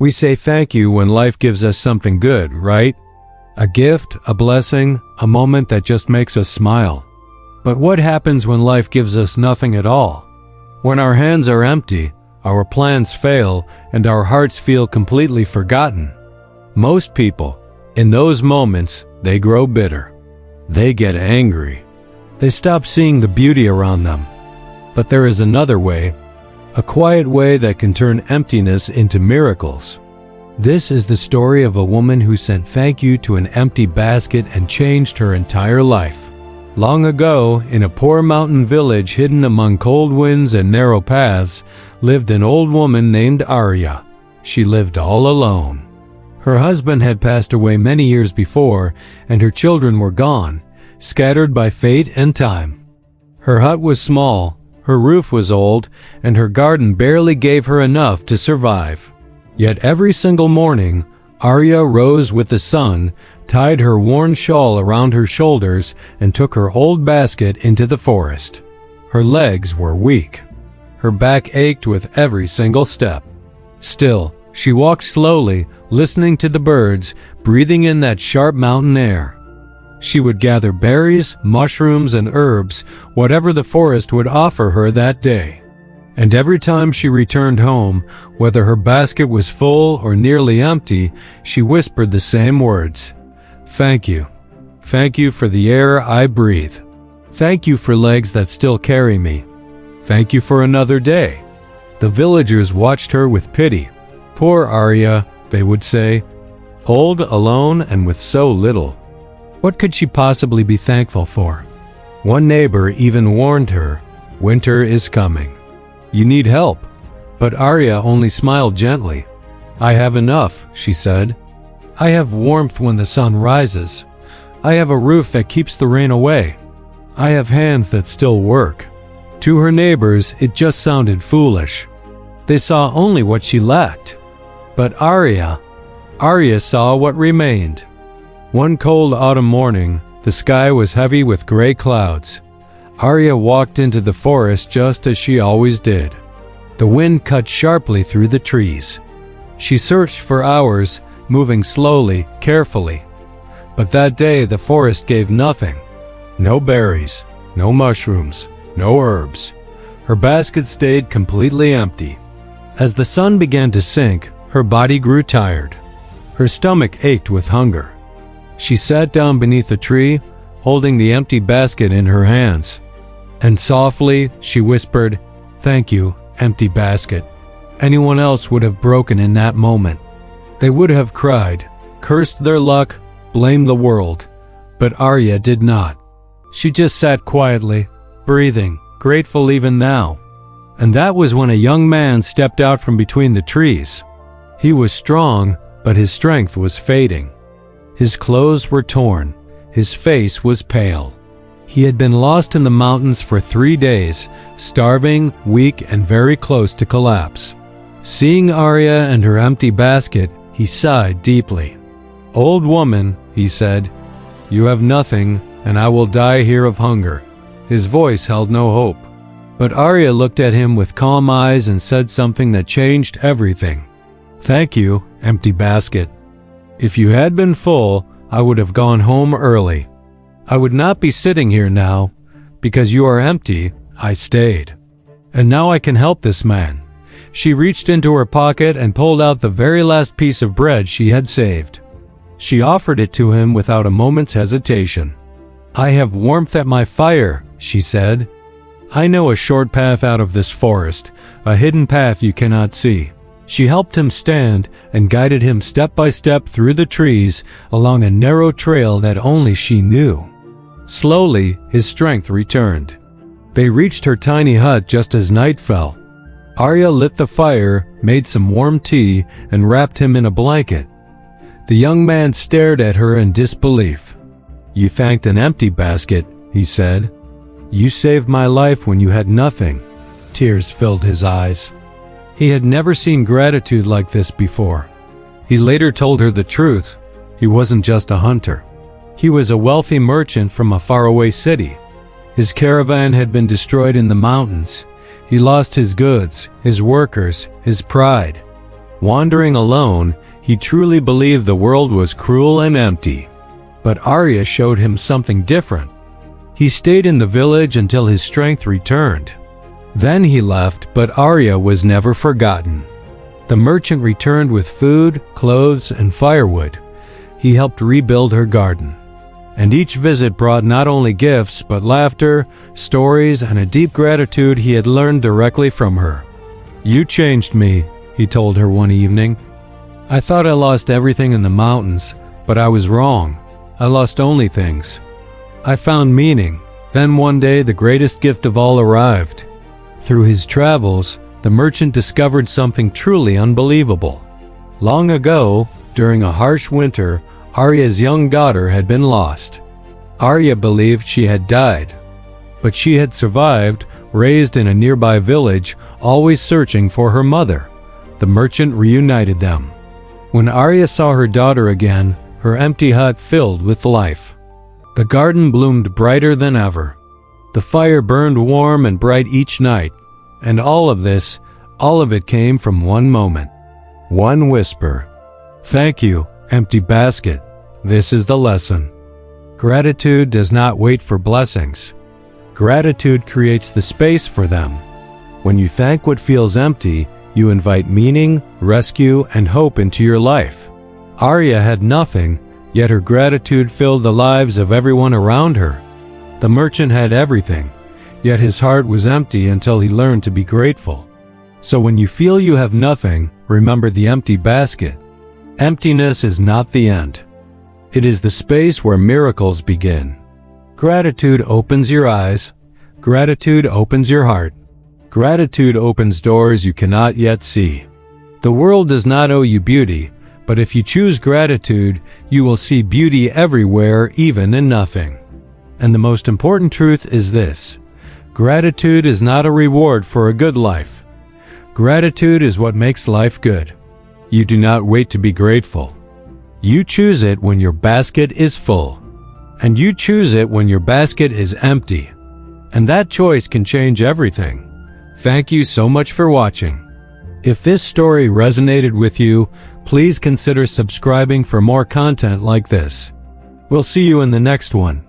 We say thank you when life gives us something good, right? A gift, a blessing, a moment that just makes us smile. But what happens when life gives us nothing at all? When our hands are empty, our plans fail, and our hearts feel completely forgotten. Most people, in those moments, they grow bitter. They get angry. They stop seeing the beauty around them. But there is another way, a quiet way that can turn emptiness into miracles. This is the story of a woman who said thank you to an empty basket and changed her entire life. Long ago, in a poor mountain village hidden among cold winds and narrow paths, lived an old woman named Arya. She lived all alone. Her husband had passed away many years before, and her children were gone, scattered by fate and time. Her hut was small, her roof was old, and her garden barely gave her enough to survive. Yet every single morning, Arya rose with the sun, tied her worn shawl around her shoulders, and took her old basket into the forest. Her legs were weak. Her back ached with every single step. Still, she walked slowly, listening to the birds, breathing in that sharp mountain air. She would gather berries, mushrooms, and herbs, whatever the forest would offer her that day. And every time she returned home, whether her basket was full or nearly empty, she whispered the same words. Thank you. Thank you for the air I breathe. Thank you for legs that still carry me. Thank you for another day. The villagers watched her with pity. Poor Arya, they would say, old, alone, and with so little. What could she possibly be thankful for? One neighbor even warned her, winter is coming. You need help. But Arya only smiled gently. I have enough, she said. I have warmth when the sun rises. I have a roof that keeps the rain away. I have hands that still work. To her neighbors, it just sounded foolish. They saw only what she lacked. But Arya saw what remained. One cold autumn morning, the sky was heavy with gray clouds. Arya walked into the forest just as she always did. The wind cut sharply through the trees. She searched for hours, moving slowly, carefully. But that day the forest gave nothing. No berries, no mushrooms, no herbs. Her basket stayed completely empty. As the sun began to sink, her body grew tired. Her stomach ached with hunger. She sat down beneath a tree, holding the empty basket in her hands. And softly, she whispered, "Thank you, empty basket." Anyone else would have broken in that moment. They would have cried, cursed their luck, blamed the world. But Arya did not. She just sat quietly, breathing, grateful even now. And that was when a young man stepped out from between the trees. He was strong, but his strength was fading. His clothes were torn. His face was pale. He had been lost in the mountains for 3 days, starving, weak, and very close to collapse. Seeing Arya and her empty basket, he sighed deeply. "Old woman," he said, "you have nothing, and I will die here of hunger." His voice held no hope. But Arya looked at him with calm eyes and said something that changed everything. "Thank you, empty basket. If you had been full, I would have gone home early. I would not be sitting here now. Because you are empty, I stayed. And now I can help this man." She reached into her pocket and pulled out the very last piece of bread she had saved. She offered it to him without a moment's hesitation. "I have warmth at my fire," she said. "I know a short path out of this forest, a hidden path you cannot see." She helped him stand and guided him step by step through the trees along a narrow trail that only she knew. Slowly, his strength returned. They reached her tiny hut just as night fell. Arya lit the fire, made some warm tea, and wrapped him in a blanket. The young man stared at her in disbelief. "You thanked an empty basket," he said. "You saved my life when you had nothing." Tears filled his eyes. He had never seen gratitude like this before. He later told her the truth. He wasn't just a hunter. He was a wealthy merchant from a faraway city. His caravan had been destroyed in the mountains. He lost his goods, his workers, his pride. Wandering alone, he truly believed the world was cruel and empty. But Arya showed him something different. He stayed in the village until his strength returned. Then he left, but Arya was never forgotten. The merchant returned with food, clothes, and firewood. He helped rebuild her garden. And each visit brought not only gifts, but laughter, stories, and a deep gratitude he had learned directly from her. "You changed me," he told her one evening. "I thought I lost everything in the mountains, but I was wrong. I lost only things. I found meaning. Then one day the greatest gift of all arrived." Through his travels, the merchant discovered something truly unbelievable. Long ago, during a harsh winter, Arya's young daughter had been lost. Arya believed she had died, but she had survived, raised in a nearby village, always searching for her mother. The merchant reunited them. When Arya saw her daughter again, her empty hut filled with life. The garden bloomed brighter than ever. The fire burned warm and bright each night, and all of it came from one moment. One whisper. "Thank you, empty basket." This is the lesson. Gratitude does not wait for blessings. Gratitude creates the space for them. When you thank what feels empty, you invite meaning, rescue, and hope into your life. Arya had nothing, yet her gratitude filled the lives of everyone around her. The merchant had everything, yet his heart was empty until he learned to be grateful. So when you feel you have nothing, remember the empty basket. Emptiness is not the end. It is the space where miracles begin. Gratitude opens your eyes. Gratitude opens your heart. Gratitude opens doors you cannot yet see. The world does not owe you beauty, but if you choose gratitude, you will see beauty everywhere, even in nothing. And the most important truth is this: gratitude is not a reward for a good life. Gratitude is what makes life good. You do not wait to be grateful. You choose it when your basket is full. And you choose it when your basket is empty. And that choice can change everything. Thank you so much for watching. If this story resonated with you, please consider subscribing for more content like this. We'll see you in the next one.